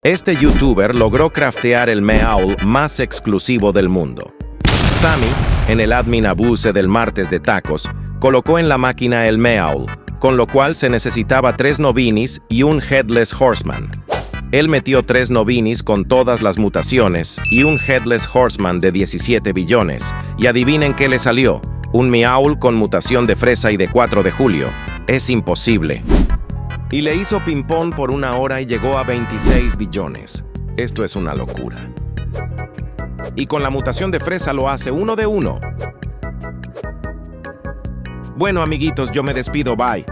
Este youtuber logró craftear el Meowl más exclusivo del mundo. Sammy, en el admin abuse del martes de tacos, colocó en la máquina el Meowl, con lo cual se necesitaba 3 Nobinis y un Headless Horseman. Él metió 3 Nobinis con todas las mutaciones y un Headless Horseman de 17 billones. Y adivinen qué le salió, un Meowl con mutación de fresa y de 4 de julio. Es imposible. Y le hizo ping-pong por 1 hora y llegó a 26 billones. Esto es una locura. Y con la mutación de fresa lo hace 1 de 1. Bueno, amiguitos, yo me despido, bye.